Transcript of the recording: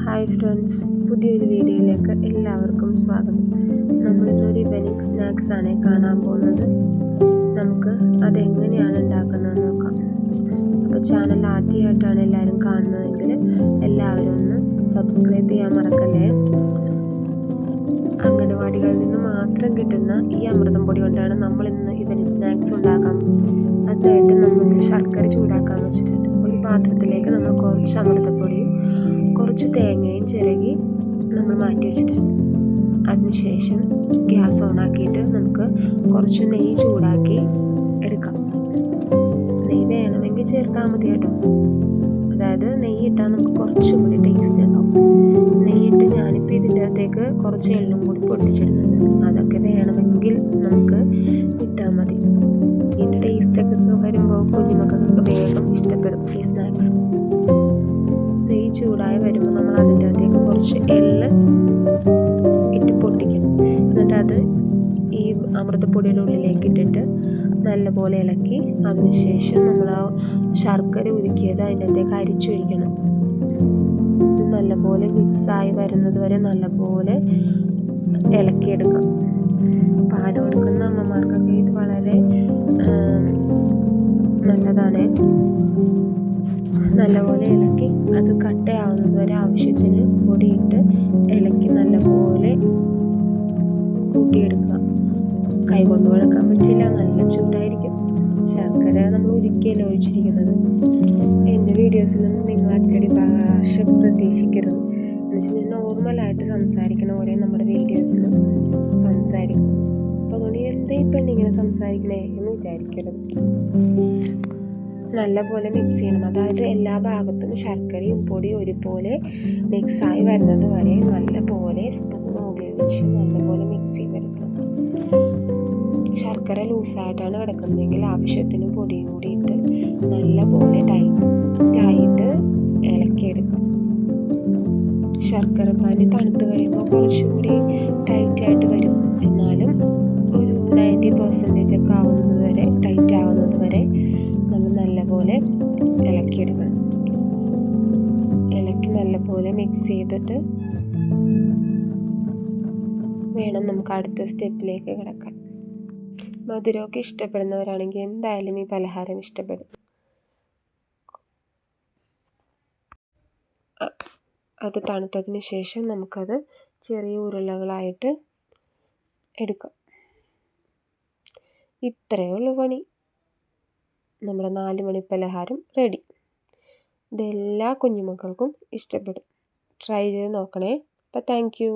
Hi friends, പുതിയൊരു വീഡിയോയിലേക്ക് എല്ലാവർക്കും സ്വാഗതം. നമ്മളിന്നൊരു ഈവനിങ് സ്നാക്സ് ആണ് കാണാൻ പോകുന്നത്. നമുക്ക് അതെങ്ങനെയാണ് ഉണ്ടാക്കുന്നതെന്ന് നോക്കാം. അപ്പോൾ ചാനൽ ആദ്യമായിട്ടാണ് എല്ലാവരും കാണുന്നതെങ്കിൽ എല്ലാവരും ഒന്ന് സബ്സ്ക്രൈബ് ചെയ്യാൻ മറക്കല്ലേ. അംഗനവാടികളിൽ നിന്ന് മാത്രം കിട്ടുന്ന ഈ അമൃതം പൊടി കൊണ്ടാണ് നമ്മൾ ഇന്ന് ഈവനിങ് സ്നാക്സ് ഉണ്ടാക്കാം. അതിനായിട്ട് നമുക്ക് ശർക്കര ചൂടാക്കാൻ വെച്ചിട്ടുണ്ട്. ഒരു പാത്രത്തിലേക്ക് നമ്മൾ കുറച്ച് അമൃതപ്പൊടിയും കുറച്ച് തേങ്ങയും ചിരകി നമ്മൾ മാറ്റി വെച്ചിട്ടുണ്ട്. അതിനുശേഷം ഗ്യാസ് ഓണാക്കിയിട്ട് നമുക്ക് കുറച്ച് നെയ്യ് ചൂടാക്കി എടുക്കാം. നെയ്യ് വേണമെങ്കിൽ ചേർത്താൽ മതി കേട്ടോ. അതായത് നെയ്യ് ഇട്ടാൽ നമുക്ക് കുറച്ചുകൂടി ടേസ്റ്റ് ഉണ്ടാവും. നെയ്യിട്ട് ഞാനിപ്പോൾ ഇതിൻ്റെ അകത്തേക്ക് കുറച്ച് എള്ളും കൂടി പൊട്ടിച്ചിടുന്നുണ്ട്. അതൊക്കെ വേണമെങ്കിൽ നമുക്ക് ഇട്ടാൽ മതി. ഇതിൻ്റെ ടേസ്റ്റൊക്കെ വരുമ്പോൾ കുഞ്ഞുമക്കൾക്ക് വേഗം ഇഷ്ടപ്പെടും ഈ സ്നാക്സ്. നെയ്യ് ചൂടായി വരുമ്പോൾ നമ്മൾ അതിൻ്റെ അകത്തേക്ക് കുറച്ച് എള്ള് ഇട്ട് പൊട്ടിക്കും. എന്നിട്ട് അത് ഈ അമൃതപ്പൊടിയുടെ ഉള്ളിലേക്ക് ഇട്ടിട്ട് നല്ലപോലെ ഇളക്കി അതിനുശേഷം നമ്മൾ ആ ശർക്കര ഉരുക്കിയത് അതിൻ്റെ അകത്തേക്ക് അരിച്ചൊഴിക്കണം. ഇത് നല്ലപോലെ മിക്സായി വരുന്നത് വരെ നല്ലപോലെ ഇളക്കിയെടുക്കാം. പാൽ കൊടുക്കുന്ന അമ്മമാർക്കൊക്കെ ഇത് വളരെ നല്ലതാണ്. നല്ലപോലെ ഇളക്കി അത് കട്ടയാവുന്നത് വരെ ആവശ്യത്തിന് പൊടിയിട്ട് ഇളക്കി നല്ലപോലെ കൂട്ടിയെടുക്കുക. കൈ കൊണ്ട് ഇളക്കാൻ പറ്റില്ല, നല്ല ചൂടായിരിക്കും. ശർക്കര നമ്മൾ ഉരുക്കിയല്ലേ ഒഴിച്ചിരിക്കുന്നത്. എൻ്റെ വീഡിയോസിൽ നിന്ന് നിങ്ങൾ അച്ചടി ഭാഷ പ്രതീക്ഷിക്കരുത്. എന്ന് വെച്ചാൽ ഞാൻ നോർമലായിട്ട് സംസാരിക്കണ പോലെ നമ്മുടെ വീഡിയോസിൽ സംസാരിക്കും. അപ്പോൾ അതുകൊണ്ട് എന്താ ഈ പെണ്ണിങ്ങനെ സംസാരിക്കണേ എന്ന് വിചാരിക്കരുത്. നല്ലപോലെ മിക്സ് ചെയ്യണം. അതായത് എല്ലാ ഭാഗത്തും ശർക്കരയും പൊടിയും ഒരുപോലെ മിക്സായി വരുന്നത് വരെ നല്ലപോലെ സ്പൂൺ ഉപയോഗിച്ച് നല്ലപോലെ മിക്സ് ചെയ്തെടുക്കണം. ശർക്കര ലൂസായിട്ടാണ് കിടക്കുന്നതെങ്കിൽ ആവശ്യത്തിന് പൊടിയും കൂടി ഇട്ട് നല്ലപോലെ ടൈറ്റായിട്ട് ഇളക്കിയെടുക്കും. ശർക്കര പാനി തണുത്ത് കഴിയുമ്പോൾ കുറച്ചുകൂടി ടൈറ്റായിട്ട് വരും. എന്നാലും ഒരു 90% ഒക്കെ ആവുന്നത് വരെ ടൈറ്റ് ആവുന്നത് വരെ നമ്മൾ നല്ലപോലെ ഇളക്കിയെടുക്കണം. ഇളക്കി നല്ലപോലെ മിക്സ് ചെയ്തിട്ട് വേണം നമുക്ക് അടുത്ത സ്റ്റെപ്പിലേക്ക് കിടക്കാൻ. മധുരമൊക്കെ ഇഷ്ടപ്പെടുന്നവരാണെങ്കിൽ എന്തായാലും ഈ പലഹാരം ഇഷ്ടപ്പെടും. അത് തണുത്തതിന് ശേഷം നമുക്കത് ചെറിയ ഉരുളകളായിട്ട് എടുക്കാം. ഇത്രയേ ഉള്ളൂ പണി. നമ്മുടെ 4 മണി പലഹാരം റെഡി. ഇതെല്ലാ കുഞ്ഞുമക്കൾക്കും ഇഷ്ടപ്പെടും. ട്രൈ ചെയ്ത് നോക്കണേ. അപ്പോൾ താങ്ക് യു.